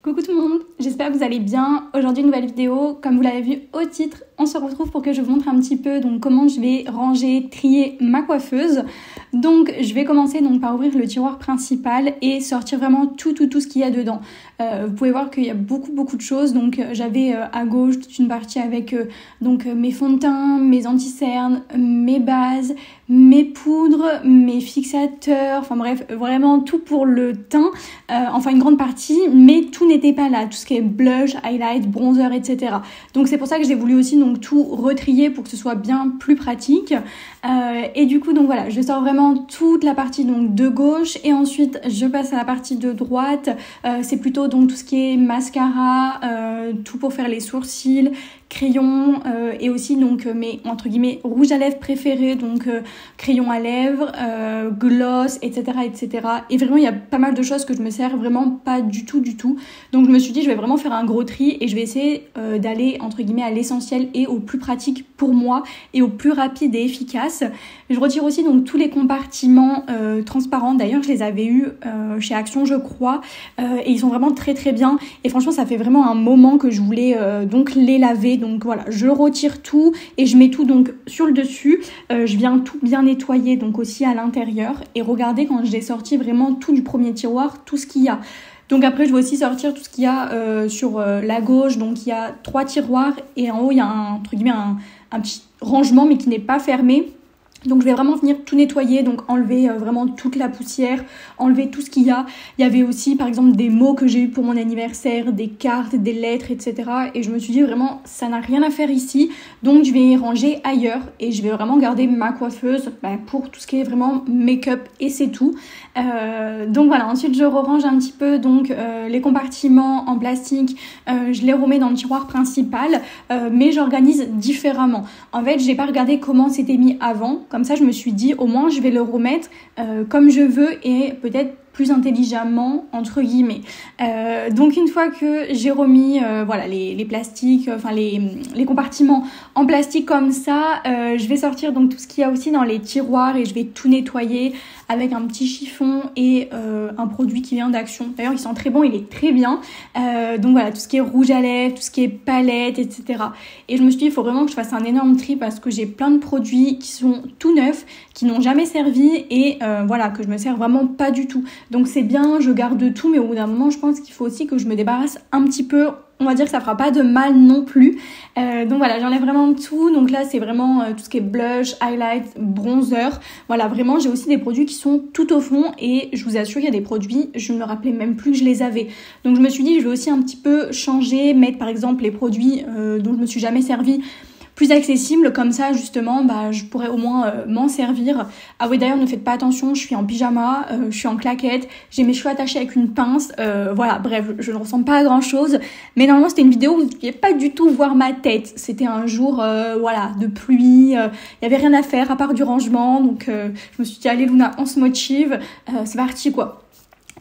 Coucou tout le monde, j'espère que vous allez bien. Aujourd'hui nouvelle vidéo, comme vous l'avez vu au titre, on se retrouve pour que je vous montre un petit peu donc comment je vais ranger, trier ma coiffeuse. Donc je vais commencer donc par ouvrir le tiroir principal et sortir vraiment tout ce qu'il y a dedans. Vous pouvez voir qu'il y a beaucoup de choses. Donc j'avais à gauche toute une partie avec donc mes fonds de teint, mes anti-cernes, mes bases, mes poudres, mes fixateurs, enfin bref, vraiment tout pour le teint, enfin une grande partie, mais tout n'était pas là, tout ce qui est blush, highlight, bronzer, etc. Donc c'est pour ça que j'ai voulu aussi donc tout retrier pour que ce soit bien plus pratique. Et du coup donc voilà, je sors vraiment toute la partie donc de gauche et ensuite je passe à la partie de droite. C'est plutôt donc tout ce qui est mascara, tout pour faire les sourcils, crayons et aussi donc mes entre guillemets rouge à lèvres préférés, donc crayon à lèvres, gloss, etc. Et vraiment il y a pas mal de choses que je me sers vraiment pas du tout. Donc je me suis dit je vais vraiment faire un gros tri et je vais essayer d'aller entre guillemets à l'essentiel et au plus pratique pour moi et au plus rapide et efficace. Je retire aussi donc tous les compartiments transparents. D'ailleurs je les avais eus chez Action je crois et ils sont vraiment très bien et franchement ça fait vraiment un moment que je voulais donc les laver. Donc voilà, je retire tout et je mets tout donc sur le dessus. Je viens tout bien nettoyer donc aussi à l'intérieur et regardez quand j'ai sorti vraiment tout du premier tiroir, tout ce qu'il y a. Donc après je vais aussi sortir tout ce qu'il y a sur la gauche. Donc il y a 3 tiroirs et en haut il y a entre guillemets un petit rangement mais qui n'est pas fermé. Donc je vais vraiment venir tout nettoyer, donc enlever vraiment toute la poussière, enlever tout ce qu'il y a. Il y avait aussi par exemple des mots que j'ai eu pour mon anniversaire, des cartes, des lettres, etc. Et je me suis dit vraiment ça n'a rien à faire ici, donc je vais ranger ailleurs et je vais vraiment garder ma coiffeuse pour tout ce qui est vraiment make-up et c'est tout. Donc voilà, ensuite je range un petit peu donc les compartiments en plastique, je les remets dans le tiroir principal, mais j'organise différemment. En fait j'ai pas regardé comment c'était mis avant. Comme ça, je me suis dit, au moins, je vais le remettre comme je veux et peut-être plus intelligemment, entre guillemets. Donc, une fois que j'ai remis voilà, les plastiques, enfin les compartiments en plastique comme ça, je vais sortir donc tout ce qu'il y a aussi dans les tiroirs et je vais tout nettoyer avec un petit chiffon et un produit qui vient d'Action. D'ailleurs, il sent très bon, il est très bien. Donc voilà, tout ce qui est rouge à lèvres, tout ce qui est palette, etc. Et je me suis dit, il faut vraiment que je fasse un énorme tri parce que j'ai plein de produits qui sont tout neufs, qui n'ont jamais servi et voilà, que je me sers vraiment pas du tout. Donc c'est bien, je garde tout, mais au bout d'un moment, je pense qu'il faut aussi que je me débarrasse un petit peu. On va dire que ça fera pas de mal non plus. Donc voilà, j'enlève vraiment tout. Donc là, c'est vraiment tout ce qui est blush, highlight, bronzer. Voilà, vraiment, j'ai aussi des produits qui sont tout au fond. Et je vous assure, il y a des produits, je ne me rappelais même plus que je les avais. Donc je me suis dit, je vais aussi un petit peu changer, mettre par exemple les produits dont je me suis jamais servi plus accessible, comme ça justement je pourrais au moins m'en servir. Ah oui d'ailleurs ne faites pas attention, je suis en pyjama, je suis en claquette, j'ai mes cheveux attachés avec une pince, voilà bref je ne ressemble pas à grand chose, mais normalement c'était une vidéo où vous ne pouviez pas du tout voir ma tête, c'était un jour voilà de pluie, il n'y avait rien à faire à part du rangement, donc je me suis dit allez Luna on se motive, c'est parti quoi.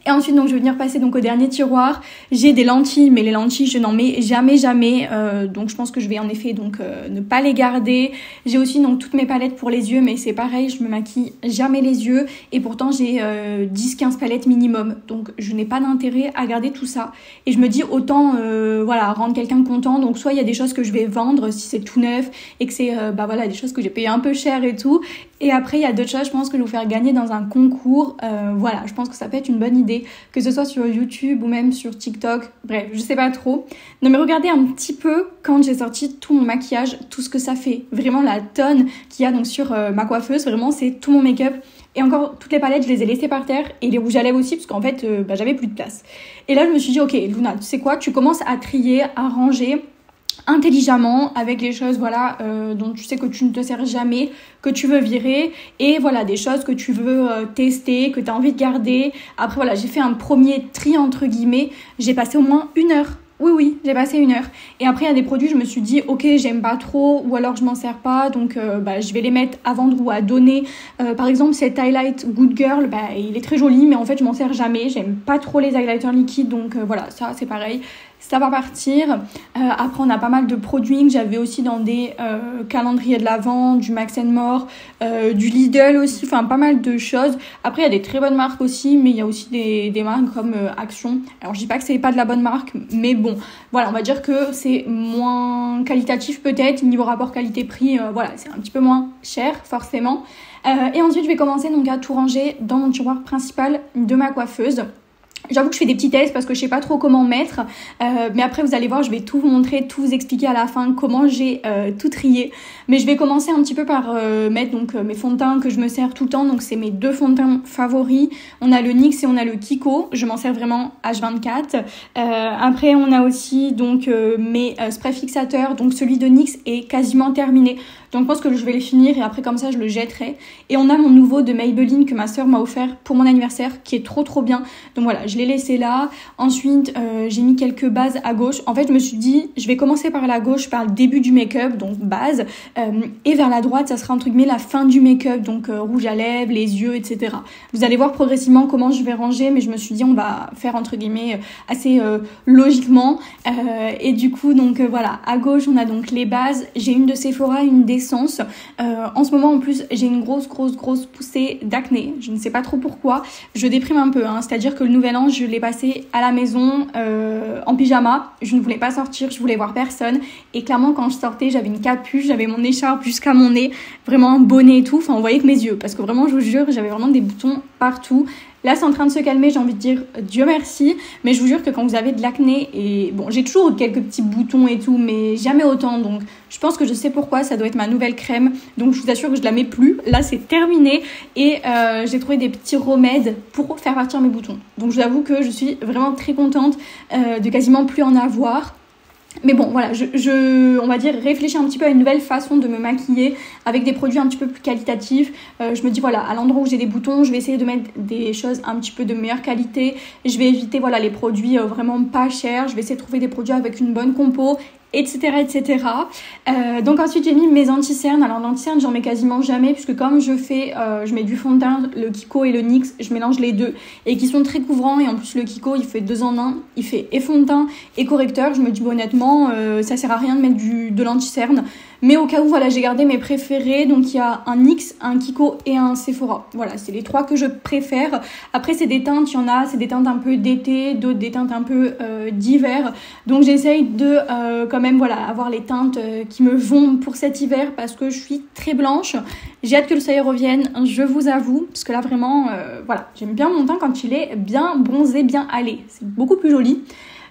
Et ensuite, donc, je vais venir passer donc au dernier tiroir. J'ai des lentilles, mais les lentilles, je n'en mets jamais. Donc, je pense que je vais en effet donc ne pas les garder. J'ai aussi donc toutes mes palettes pour les yeux, mais c'est pareil, je me maquille jamais les yeux. Et pourtant, j'ai 10-15 palettes minimum. Donc, je n'ai pas d'intérêt à garder tout ça. Et je me dis autant voilà rendre quelqu'un content. Donc, soit il y a des choses que je vais vendre si c'est tout neuf et que c'est voilà des choses que j'ai payé un peu cher et tout. Et après, il y a d'autres choses, je pense que je vais vous faire gagner dans un concours. Voilà, je pense que ça peut être une bonne idée, que ce soit sur YouTube ou même sur TikTok. Bref, je sais pas trop. Non, mais regardez un petit peu quand j'ai sorti tout mon maquillage, tout ce que ça fait. Vraiment la tonne qu'il y a donc sur ma coiffeuse. Vraiment, c'est tout mon make-up. Et encore, toutes les palettes, je les ai laissées par terre. Et les rouges à lèvres aussi, parce qu'en fait, j'avais plus de place. Et là, je me suis dit, ok, Luna, tu sais quoi, tu commences à trier, à ranger intelligemment avec les choses voilà dont tu sais que tu ne te sers jamais, que tu veux virer et voilà des choses que tu veux tester, que tu as envie de garder. Après voilà, j'ai fait un premier tri entre guillemets, j'ai passé au moins 1 heure. Oui, j'ai passé 1 heure. Et après, il y a des produits, je me suis dit, ok, j'aime pas trop, ou alors je m'en sers pas, donc je vais les mettre à vendre ou à donner. Par exemple, cet highlight Good Girl, il est très joli, mais en fait, je m'en sers jamais. J'aime pas trop les highlighters liquides, donc voilà, ça, c'est pareil. ça va partir. Après, on a pas mal de produits que j'avais aussi dans des calendriers de l'Avent, du Max & More, du Lidl aussi, enfin pas mal de choses. Après, il y a des très bonnes marques aussi, mais il y a aussi des marques comme Action. Alors, je dis pas que c'est pas de la bonne marque, mais bon, voilà, on va dire que c'est moins qualitatif peut-être, niveau rapport qualité-prix, voilà, c'est un petit peu moins cher, forcément. Et ensuite, je vais commencer donc à tout ranger dans mon tiroir principal de ma coiffeuse. J'avoue que je fais des petits tests parce que je sais pas trop comment mettre, mais après vous allez voir, je vais tout vous montrer, tout vous expliquer à la fin comment j'ai tout trié. Mais je vais commencer un petit peu par mettre donc mes fonds de teint que je me sers tout le temps, donc c'est mes 2 fonds de teint favoris. On a le NYX et on a le Kiko, je m'en sers vraiment H24. Après on a aussi donc mes sprays fixateurs, donc celui de NYX est quasiment terminé. Donc je pense que je vais les finir et après comme ça je le jetterai. Et on a mon nouveau de Maybelline que ma soeur m'a offert pour mon anniversaire qui est trop bien. Donc voilà, je l'ai laissé là. Ensuite j'ai mis quelques bases à gauche. En fait je me suis dit je vais commencer par la gauche, par le début du make-up, donc base. Et vers la droite ça sera entre guillemets la fin du make-up, donc rouge à lèvres, les yeux, etc. Vous allez voir progressivement comment je vais ranger, mais je me suis dit on va faire entre guillemets assez logiquement. Et du coup donc voilà, à gauche on a donc les bases. J'ai une de Sephora, une d'Essence. En ce moment en plus j'ai une grosse poussée d'acné, je ne sais pas trop pourquoi, je déprime un peu, c'est-à-dire que le nouvel an je l'ai passé à la maison en pyjama, je ne voulais pas sortir, je voulais voir personne et clairement quand je sortais j'avais une capuche, j'avais mon écharpe jusqu'à mon nez, vraiment un bonnet et tout, enfin on voyait que mes yeux, parce que vraiment je vous jure j'avais vraiment des boutons partout. Là, c'est en train de se calmer, j'ai envie de dire Dieu merci. Mais je vous jure que quand vous avez de l'acné, et bon, j'ai toujours quelques petits boutons et tout, mais jamais autant. Donc, je pense que je sais pourquoi, ça doit être ma nouvelle crème. Donc, je vous assure que je la mets plus. Là, c'est terminé. Et j'ai trouvé des petits remèdes pour faire partir mes boutons. Donc, je vous avoue que je suis vraiment très contente de quasiment plus en avoir. Mais bon, voilà, on va dire, réfléchir un petit peu à une nouvelle façon de me maquiller avec des produits un petit peu plus qualitatifs. Je me dis, voilà, à l'endroit où j'ai des boutons, je vais essayer de mettre des choses un petit peu de meilleure qualité. Je vais éviter, voilà, les produits vraiment pas chers. Je vais essayer de trouver des produits avec une bonne compo, etc. Donc ensuite j'ai mis mes anti-cernes. Alors l'anti-cerne j'en mets quasiment jamais puisque comme je mets du fond de teint, le Kiko et le NYX, je mélange les deux et qui sont très couvrants, et en plus le Kiko il fait 2 en 1, il fait et fond de teint et correcteur. Je me dis bon, honnêtement ça sert à rien de mettre de l'anti-cerne, mais au cas où voilà, j'ai gardé mes préférés. Donc il y a un NYX, un Kiko et un Sephora, voilà, c'est les 3 que je préfère. Après c'est des teintes, il y en a, c'est des teintes un peu d'été, d'autres des teintes un peu d'hiver, donc j'essaye de quand même voilà, avoir les teintes qui me vont pour cet hiver parce que je suis très blanche. J'ai hâte que le soleil revienne, je vous avoue, parce que là vraiment voilà, j'aime bien mon teint quand il est bien bronzé, bien allé, c'est beaucoup plus joli.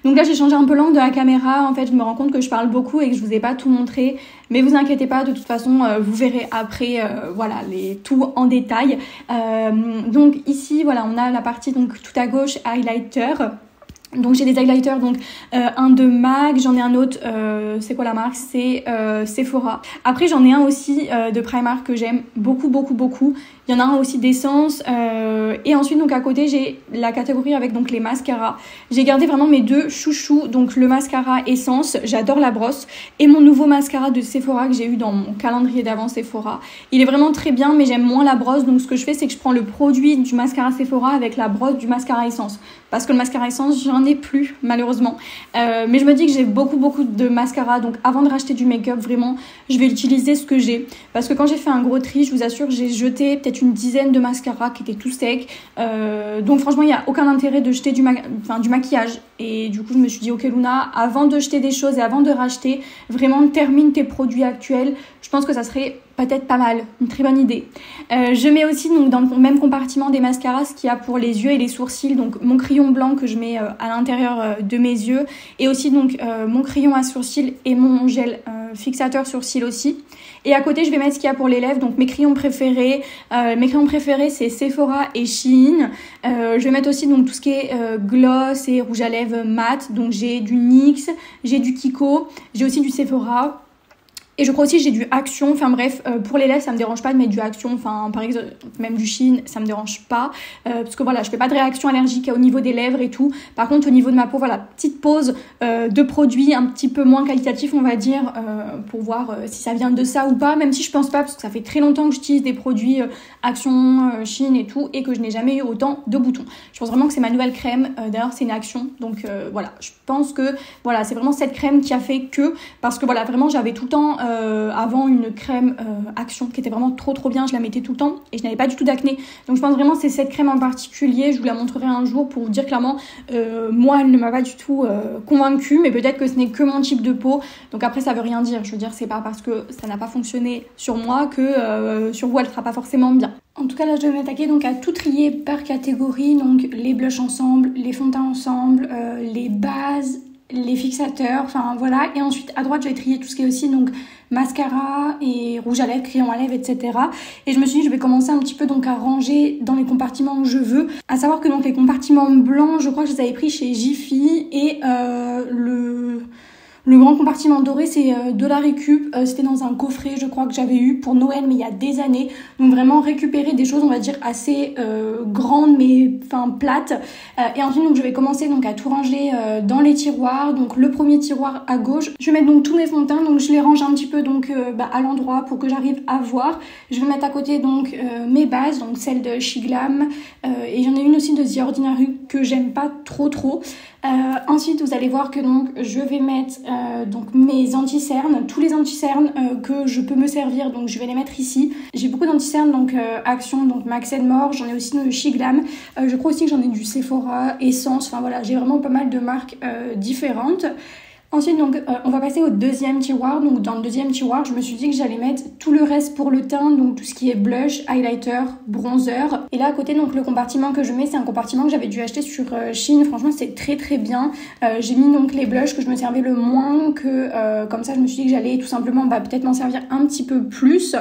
Donc là j'ai changé un peu l'angle de la caméra, en fait je me rends compte que je parle beaucoup et que je vous ai pas tout montré, mais vous inquiétez pas, de toute façon vous verrez après voilà, tout en détail. Donc ici voilà, on a la partie donc tout à gauche highlighter. Donc j'ai des highlighters, donc un de MAC, j'en ai un autre, c'est quoi la marque? C'est Sephora. Après j'en ai un aussi de Primark que j'aime beaucoup. Il y en a un aussi d'Essence, et ensuite donc à côté j'ai la catégorie avec donc les mascaras. J'ai gardé vraiment mes 2 chouchous, donc le mascara Essence, j'adore la brosse, et mon nouveau mascara de Sephora que j'ai eu dans mon calendrier d'avant Sephora. Il est vraiment très bien, mais j'aime moins la brosse, donc ce que je fais c'est que je prends le produit du mascara Sephora avec la brosse du mascara Essence, parce que le mascara Essence j'en ai plus malheureusement, mais je me dis que j'ai beaucoup de mascara, donc avant de racheter du make-up vraiment je vais utiliser ce que j'ai, parce que quand j'ai fait un gros tri, je vous assure que j'ai jeté peut-être une dizaine de mascaras qui étaient tout secs, donc franchement il n'y a aucun intérêt de jeter du maquillage. Et du coup je me suis dit ok Luna, avant de jeter des choses et avant de racheter, vraiment termine tes produits actuels, je pense que ça serait peut-être pas mal, une très bonne idée. Je mets aussi donc dans le même compartiment des mascaras ce qu'il y a pour les yeux et les sourcils, donc mon crayon blanc que je mets à l'intérieur de mes yeux, et aussi donc mon crayon à sourcils et mon gel fixateur sourcils aussi. Et à côté je vais mettre ce qu'il y a pour les lèvres, donc mes crayons préférés. Mes crayons préférés c'est Sephora et Shein. Je vais mettre aussi donc tout ce qui est gloss et rouge à lèvres mat, donc j'ai du NYX, j'ai du Kiko, j'ai aussi du Sephora. Et je crois aussi que j'ai du Action, enfin bref, pour les lèvres ça me dérange pas de mettre du Action, enfin par exemple même du Shein ça me dérange pas, parce que voilà je fais pas de réaction allergique au niveau des lèvres et tout. Par contre au niveau de ma peau, voilà, petite pause de produits un petit peu moins qualitatifs on va dire, pour voir si ça vient de ça ou pas, même si je pense pas, parce que ça fait très longtemps que j'utilise des produits Action, Shein et tout, et que je n'ai jamais eu autant de boutons. Je pense vraiment que c'est ma nouvelle crème, d'ailleurs c'est une Action, donc voilà, je pense que voilà c'est vraiment cette crème qui a fait que, parce que voilà vraiment j'avais tout le temps avant une crème Action qui était vraiment trop bien, je la mettais tout le temps et je n'avais pas du tout d'acné, donc je pense vraiment que c'est cette crème en particulier, je vous la montrerai un jour pour vous dire clairement, moi elle ne m'a pas du tout convaincue, mais peut-être que ce n'est que mon type de peau, donc après ça veut rien dire, je veux dire c'est pas parce que ça n'a pas fonctionné sur moi que sur vous elle sera pas forcément bien. En tout cas là je vais m'attaquer donc à tout trier par catégorie, donc les blushs ensemble, les fonds de teint ensemble, les bases, les fixateurs, enfin voilà, et ensuite à droite je vais trier tout ce qui est aussi donc mascara et rouge à lèvres, crayon à lèvres, etc. Et je me suis dit je vais commencer un petit peu donc à ranger dans les compartiments que je veux, à savoir que donc les compartiments blancs je crois que je les avais pris chez Jiffy, et le grand compartiment doré c'est de la récup, c'était dans un coffret je crois que j'avais eu pour Noël mais il y a des années, donc vraiment récupérer des choses on va dire assez grandes mais enfin plates, et ensuite donc je vais commencer donc à tout ranger dans les tiroirs. Donc le premier tiroir à gauche, je vais mettre donc tous mes fonds de teint, donc je les range un petit peu donc à l'endroit pour que j'arrive à voir. Je vais mettre à côté donc mes bases, donc celles de Shiglam, et j'en ai une aussi de The Ordinary que j'aime pas trop. Ensuite vous allez voir que donc je vais mettre donc mes anti-cernes, tous les anti-cernes que je peux me servir, donc je vais les mettre ici. J'ai beaucoup d'anti-cernes donc Action, donc Max More, j'en ai aussi de Shiglam, je crois aussi que j'en ai du Sephora, Essence, enfin voilà j'ai vraiment pas mal de marques différentes. Ensuite donc on va passer au deuxième tiroir. Donc dans le deuxième tiroir je me suis dit que j'allais mettre tout le reste pour le teint, donc tout ce qui est blush, highlighter, bronzer. Et là à côté donc le compartiment que je mets c'est un compartiment que j'avais dû acheter sur Shein, franchement c'est très bien. J'ai mis donc les blushs que je me servais le moins, que comme ça je me suis dit que j'allais tout simplement peut-être m'en servir un petit peu plus.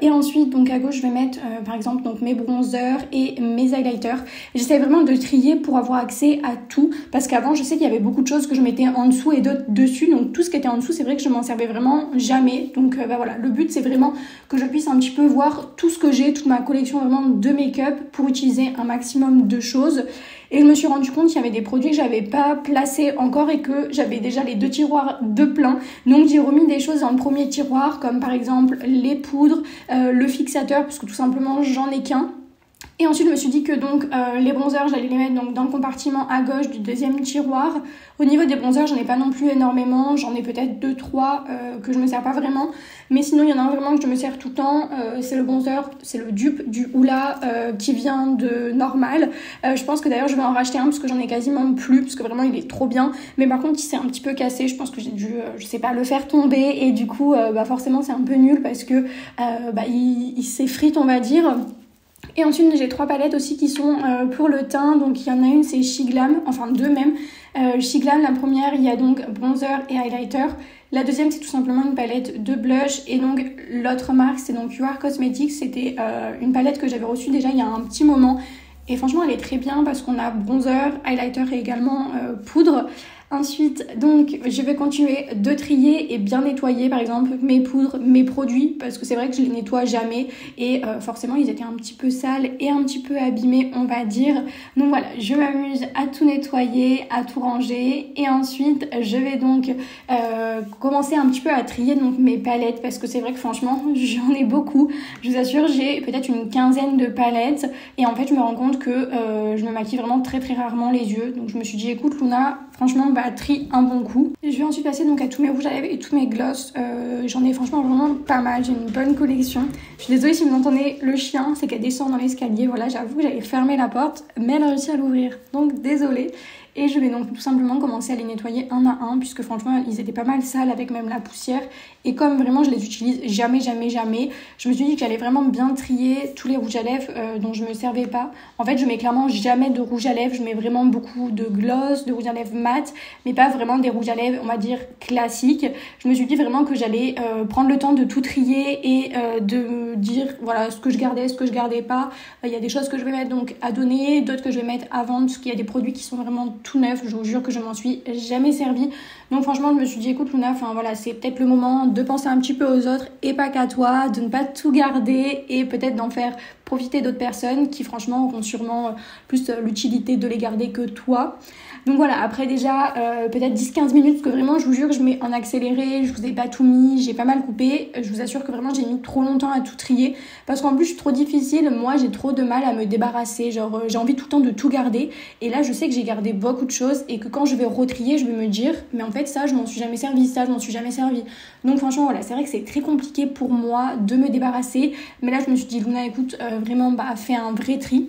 Et ensuite donc à gauche je vais mettre par exemple donc mes bronzers et mes highlighters. J'essaie vraiment de trier pour avoir accès à tout, parce qu'avant je sais qu'il y avait beaucoup de choses que je mettais en dessous et d'autres dessus, donc tout ce qui était en dessous c'est vrai que je m'en servais vraiment jamais. Donc voilà, le but c'est vraiment que je puisse un petit peu voir tout ce que j'ai, toute ma collection vraiment de make-up pour utiliser un maximum de choses. Et je me suis rendu compte qu'il y avait des produits que j'avais pas placés encore et que j'avais déjà les deux tiroirs de plein, donc j'ai remis des choses dans le premier tiroir comme par exemple les poudres, le fixateur parce que tout simplement j'en ai qu'un. Et ensuite je me suis dit que donc les bronzers j'allais les mettre donc dans le compartiment à gauche du deuxième tiroir. Au niveau des bronzers j'en ai pas non plus énormément, j'en ai peut-être 2-3 que je me sers pas vraiment, mais sinon il y en a un vraiment que je me sers tout le temps, c'est le bronzer, c'est le dupe du Hoola qui vient de Normal. Je pense que d'ailleurs je vais en racheter un parce que j'en ai quasiment plus, parce que vraiment il est trop bien, mais par contre il s'est un petit peu cassé, je pense que j'ai dû je sais pas le faire tomber, et du coup forcément c'est un peu nul parce que il s'effrite on va dire. Et ensuite j'ai 3 palettes aussi qui sont pour le teint, donc il y en a une c'est Shiglam, enfin 2 même. Shiglam, la première il y a donc bronzer et highlighter, la deuxième c'est tout simplement une palette de blush, et donc l'autre marque c'est donc UR Cosmetics, c'était une palette que j'avais reçue déjà il y a un petit moment, et franchement elle est très bien parce qu'on a bronzer, highlighter et également poudre. Ensuite, donc, je vais continuer de trier et bien nettoyer, par exemple, mes poudres, mes produits, parce que c'est vrai que je les nettoie jamais, et forcément, ils étaient un petit peu sales et un petit peu abîmés, on va dire. Donc voilà, je m'amuse à tout nettoyer, à tout ranger, et ensuite, je vais donc commencer un petit peu à trier donc mes palettes, parce que c'est vrai que franchement, j'en ai beaucoup. Je vous assure, j'ai peut-être une quinzaine de palettes, et en fait, je me rends compte que je me maquille vraiment très rarement les yeux. Donc je me suis dit, écoute Luna, franchement, trie un bon coup. Je vais ensuite passer donc à tous mes rouges à lèvres et tous mes gloss. J'en ai franchement vraiment pas mal, j'ai une bonne collection. Je suis désolée si vous entendez le chien, c'est qu'elle descend dans l'escalier. Voilà, j'avoue que j'avais fermé la porte, mais elle a réussi à l'ouvrir, donc désolée. Et je vais donc tout simplement commencer à les nettoyer un à un, puisque franchement ils étaient pas mal sales avec même la poussière, et comme vraiment je les utilise jamais, je me suis dit que j'allais vraiment bien trier tous les rouges à lèvres dont je me servais pas. En fait je mets clairement jamais de rouge à lèvres, je mets vraiment beaucoup de gloss, de rouge à lèvres mat, mais pas vraiment des rouges à lèvres on va dire classiques. Je me suis dit vraiment que j'allais prendre le temps de tout trier et de me dire voilà ce que je gardais, ce que je gardais pas. Il y a des choses que je vais mettre donc à donner, d'autres que je vais mettre à vendre, parce qu'il y a des produits qui sont vraiment tout neuf, je vous jure que je m'en suis jamais servi. Donc franchement je me suis dit écoute Luna, enfin voilà, c'est peut-être le moment de penser un petit peu aux autres et pas qu'à toi, de ne pas tout garder et peut-être d'en faire profiter d'autres personnes qui franchement auront sûrement plus l'utilité de les garder que toi. Donc voilà, après déjà peut-être 10-15 minutes, parce que vraiment je vous jure que je mets en accéléré, je vous ai pas tout mis, j'ai pas mal coupé. Je vous assure que vraiment j'ai mis trop longtemps à tout trier, parce qu'en plus je suis trop difficile, moi j'ai trop de mal à me débarrasser, genre j'ai envie tout le temps de tout garder. Et là je sais que j'ai gardé beaucoup de choses et que quand je vais retrier, je vais me dire mais en fait ça je m'en suis jamais servi, ça je m'en suis jamais servi. Donc franchement voilà, c'est vrai que c'est très compliqué pour moi de me débarrasser, mais là je me suis dit Luna écoute, vraiment fais un vrai tri.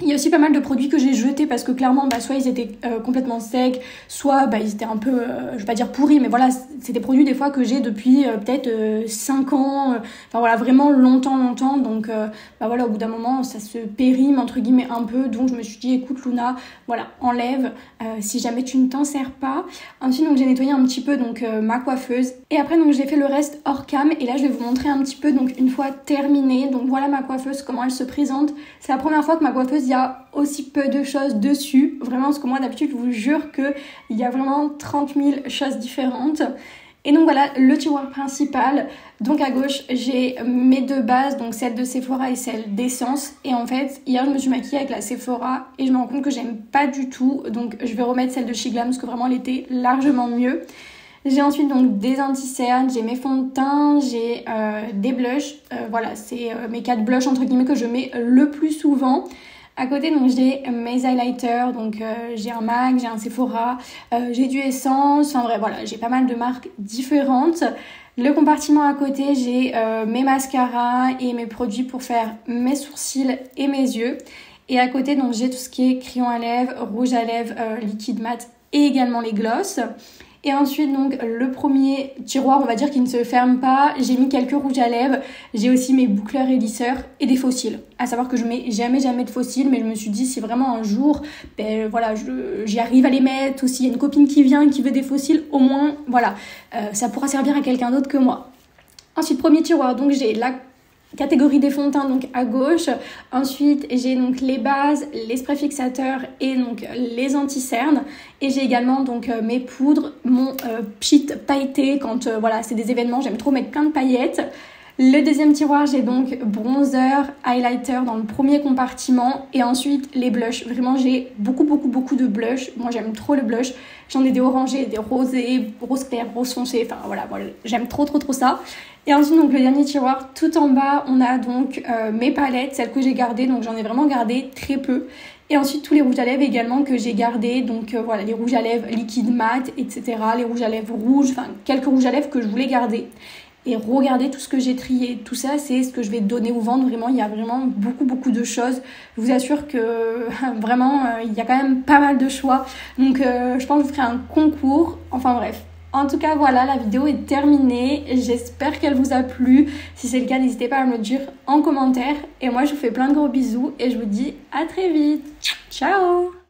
Il y a aussi pas mal de produits que j'ai jetés parce que clairement soit ils étaient complètement secs, soit ils étaient un peu, je vais pas dire pourris, mais voilà, c'est des produits des fois que j'ai depuis peut-être 5 ans, enfin voilà, vraiment longtemps, donc voilà, au bout d'un moment ça se périme entre guillemets un peu, donc je me suis dit écoute Luna, voilà, enlève si jamais tu ne t'en sers pas. Ensuite donc j'ai nettoyé un petit peu donc ma coiffeuse, et après donc j'ai fait le reste hors cam, et là je vais vous montrer un petit peu donc une fois terminée. Donc voilà ma coiffeuse, comment elle se présente. C'est la première fois que ma coiffeuse, il y a aussi peu de choses dessus, vraiment, parce que moi d'habitude je vous jure qu'il y a vraiment 30 000 choses différentes. Et donc voilà le tiroir principal. Donc à gauche j'ai mes deux bases, donc celle de Sephora et celle d'Essence. Et en fait hier je me suis maquillée avec la Sephora et je me rends compte que j'aime pas du tout, donc je vais remettre celle de Chez Glam parce que vraiment elle était largement mieux. J'ai ensuite donc des anti-cernes, j'ai mes fonds de teint, j'ai des blushs. Voilà, c'est mes 4 blushs entre guillemets que je mets le plus souvent. À côté donc j'ai mes highlighters, donc j'ai un MAC, j'ai un Sephora, j'ai du Essence, en vrai voilà, j'ai pas mal de marques différentes. Le compartiment à côté, j'ai mes mascaras et mes produits pour faire mes sourcils et mes yeux. Et à côté donc j'ai tout ce qui est crayon à lèvres, rouge à lèvres, liquide mat et également les glosses. Et ensuite donc le premier tiroir, on va dire, qui ne se ferme pas, j'ai mis quelques rouges à lèvres, j'ai aussi mes boucleurs et lisseurs et des faux cils. À savoir que je mets jamais de faux cils, mais je me suis dit si vraiment un jour voilà, j'y arrive à les mettre, ou s'il y a une copine qui vient qui veut des faux cils, au moins voilà, ça pourra servir à quelqu'un d'autre que moi. Ensuite premier tiroir, donc j'ai la catégorie des fonds de teint donc à gauche. Ensuite j'ai donc les bases, les sprays fixateurs et donc les anti-cernes, et j'ai également donc mes poudres, mon pchit pailleté quand voilà, c'est des événements, j'aime trop mettre plein de paillettes. Le deuxième tiroir, j'ai donc bronzer, highlighter dans le premier compartiment, et ensuite les blushs. Vraiment j'ai beaucoup de blushs, moi j'aime trop le blush, j'en ai des orangés, des rosés, rose clair, rose foncé, enfin voilà, j'aime trop ça. Et ensuite donc le dernier tiroir, tout en bas on a donc mes palettes, celles que j'ai gardées, donc j'en ai vraiment gardé très peu. Et ensuite tous les rouges à lèvres également que j'ai gardés, donc voilà, les rouges à lèvres liquide mat, etc. Les rouges à lèvres rouges, enfin quelques rouges à lèvres que je voulais garder. Et regardez tout ce que j'ai trié, tout ça c'est ce que je vais donner ou vendre. Vraiment il y a vraiment beaucoup de choses, je vous assure que vraiment il y a quand même pas mal de choix, donc je pense que je ferai un concours, enfin bref. En tout cas voilà, la vidéo est terminée, j'espère qu'elle vous a plu. Si c'est le cas, n'hésitez pas à me le dire en commentaire, et moi je vous fais plein de gros bisous et je vous dis à très vite. Ciao.